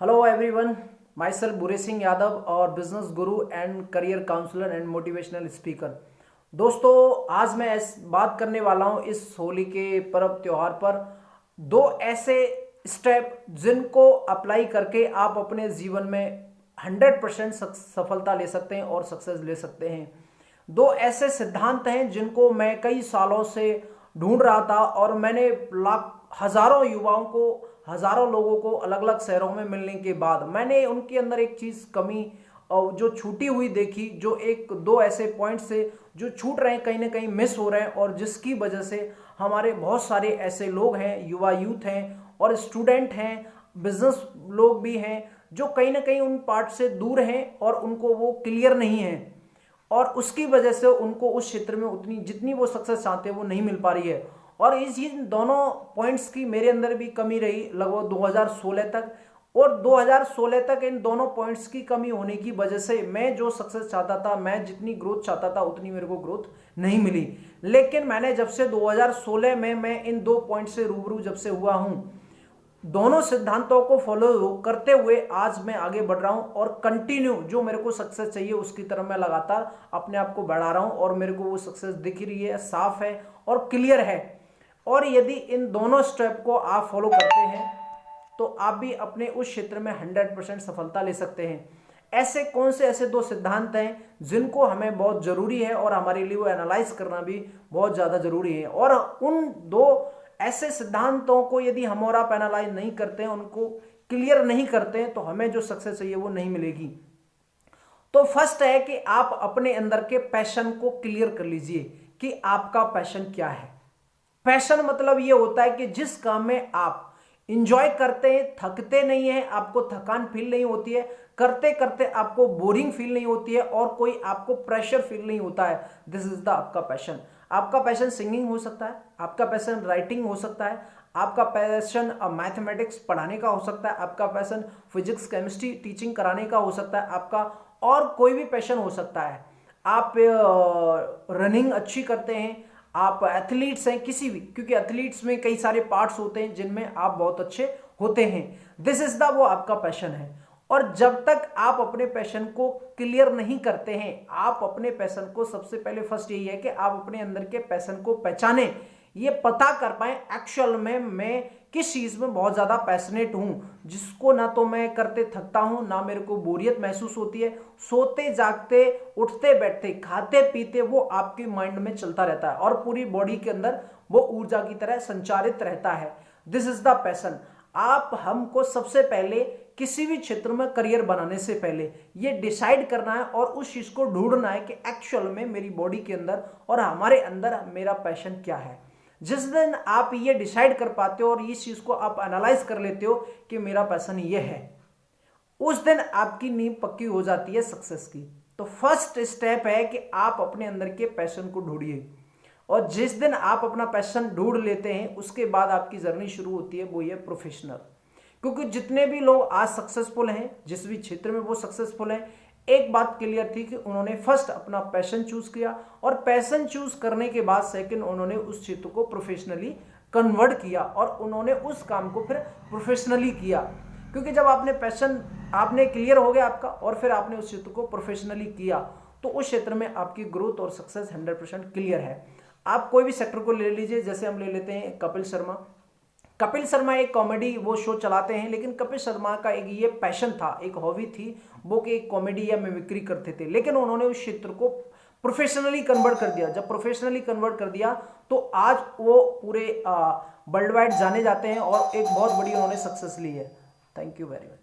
Hello everyone, my self बुरे सिंह यादव और business गुरु and career counsellor and motivational speaker. दोस्तों, आज मैं बात करने वाला हूं इस होली के पर्व त्योहार पर दो ऐसे स्टेप जिनको अप्लाई करके आप अपने जीवन में 100% सफलता ले सकते हैं और सक्सेस ले सकते हैं। दो ऐसे सिद्धांत हैं जिनको मैं कई सालों से ढूंढ रहा था और मैंने हजारों युवाओं को, हजारों लोगों को अलग अलग शहरों में मिलने के बाद मैंने उनके अंदर एक चीज कमी और जो छूटी हुई देखी, जो एक दो ऐसे पॉइंट से जो छूट रहे हैं, कहीं ना कहीं मिस हो रहे हैं और जिसकी वजह से हमारे बहुत सारे ऐसे लोग हैं, युवा यूथ हैं और स्टूडेंट हैं, बिजनेस लोग भी हैं जो कहीं ना कहीं उन पार्ट से दूर हैं और उनको वो क्लियर नहीं है और उसकी वजह से उनको उस क्षेत्र में उतनी जितनी वो सक्सेस चाहते हैं वो नहीं मिल पा रही है। और इन दोनों पॉइंट्स की मेरे अंदर भी कमी रही लगभग 2016 तक, और 2016 तक इन दोनों पॉइंट्स की कमी होने की वजह से मैं जो सक्सेस चाहता था, मैं जितनी ग्रोथ चाहता था उतनी मेरे को ग्रोथ नहीं मिली। लेकिन मैंने जब से 2016 में मैं इन दो पॉइंट से रूबरू जब से हुआ हूं, दोनों सिद्धांतों को फॉलो करते हुए आज मैं आगे बढ़ रहा हूं और कंटिन्यू जो मेरे को सक्सेस चाहिए उसकी तरफ मैं लगातार अपने आप को बढ़ा रहा हूं और मेरे को वो सक्सेस दिख रही है, साफ है और क्लियर है। और यदि इन दोनों स्टेप को आप फॉलो करते हैं तो आप भी अपने उस क्षेत्र में 100% सफलता ले सकते हैं। ऐसे कौन से ऐसे दो सिद्धांत हैं जिनको हमें बहुत जरूरी है और हमारे लिए वो एनालाइज करना भी बहुत ज्यादा जरूरी है। और उन दो ऐसे सिद्धांतों को यदि हम और आप एनालाइज नहीं करते हैं, उनको क्लियर नहीं करते हैं, तो हमें जो सक्सेस चाहिए वो नहीं मिलेगी। तो फर्स्ट है कि आप अपने अंदर के पैशन को क्लियर कर लीजिए कि आपका पैशन क्या है। पैशन मतलब ये होता है कि जिस काम में आप इंजॉय करते हैं, थकते नहीं है, आपको थकान फील नहीं होती है, करते करते आपको बोरिंग फील नहीं होती है और कोई आपको प्रेशर फील नहीं होता है, दिस इज द आपका पैशन। आपका पैशन सिंगिंग हो सकता है, आपका पैशन राइटिंग हो सकता है, आपका पैशन मैथमेटिक्स पढ़ाने का हो सकता है, आपका पैशन फिजिक्स केमिस्ट्री टीचिंग कराने का हो सकता है, आपका और कोई भी पैशन हो सकता है। आप रनिंग अच्छी करते हैं, आप एथलीट्स हैं किसी भी, क्योंकि एथलीट्स में कई सारे पार्ट्स होते हैं जिनमें आप बहुत अच्छे होते हैं, दिस इज द वो आपका पैशन है। और जब तक आप अपने पैशन को क्लियर नहीं करते हैं, आप अपने पैशन को सबसे पहले फर्स्ट यही है कि आप अपने अंदर के पैशन को पहचाने, ये पता कर पाए एक्चुअल में मैं किस चीज में बहुत ज्यादा पैशनेट हूं, जिसको ना तो मैं करते थकता हूं, ना मेरे को बोरियत महसूस होती है। सोते जागते, उठते बैठते, खाते पीते वो आपके माइंड में चलता रहता है और पूरी बॉडी के अंदर वो ऊर्जा की तरह संचारित रहता है, दिस इज द पैशन। आप हमको सबसे पहले किसी भी क्षेत्र में करियर बनाने से पहले ये डिसाइड करना है और उस चीज को ढूंढना है कि एक्चुअल में मेरी बॉडी के अंदर और हमारे अंदर मेरा पैशन क्या है। जिस दिन आप ये डिसाइड कर पाते हो और इस चीज को आप एनालाइज कर लेते हो कि मेरा पैशन ये है, उस दिन आपकी नींव पक्की हो जाती है सक्सेस की। तो फर्स्ट स्टेप है कि आप अपने अंदर के पैशन को ढूंढिए और जिस दिन आप अपना पैशन ढूंढ लेते हैं उसके बाद आपकी जर्नी शुरू होती है, वो ये प्रोफेशनल। क्योंकि जितने भी लोग आज सक्सेसफुल हैं, जिस भी क्षेत्र में वो सक्सेसफुल हैं, एक बात क्लियर थी कि उन्होंने फर्स्ट अपना पैशन चूज किया और पैशन चूज करने के बाद सेकंड उन्होंने उस क्षेत्र को प्रोफेशनली कन्वर्ट किया और उन्होंने उस काम को फिर प्रोफेशनली किया। क्योंकि जब आपने पैशन आपने क्लियर हो गया आपका और फिर आपने उस क्षेत्र को प्रोफेशनली किया तो उस क्षेत्र में आपकी ग्रोथ और सक्सेस 100% क्लियर है। आप कोई भी सेक्टर को ले लीजिए, जैसे हम ले लेते हैं कपिल शर्मा। कपिल शर्मा एक कॉमेडी वो शो चलाते हैं, लेकिन कपिल शर्मा का एक ये पैशन था, एक हॉबी थी वो कि एक कॉमेडी या मिमिक्री करते थे, लेकिन उन्होंने उस क्षेत्र को प्रोफेशनली कन्वर्ट कर दिया। जब प्रोफेशनली कन्वर्ट कर दिया तो आज वो पूरे वर्ल्ड वाइड जाने जाते हैं और एक बहुत बड़ी उन्होंने सक्सेस ली है। Thank you very much.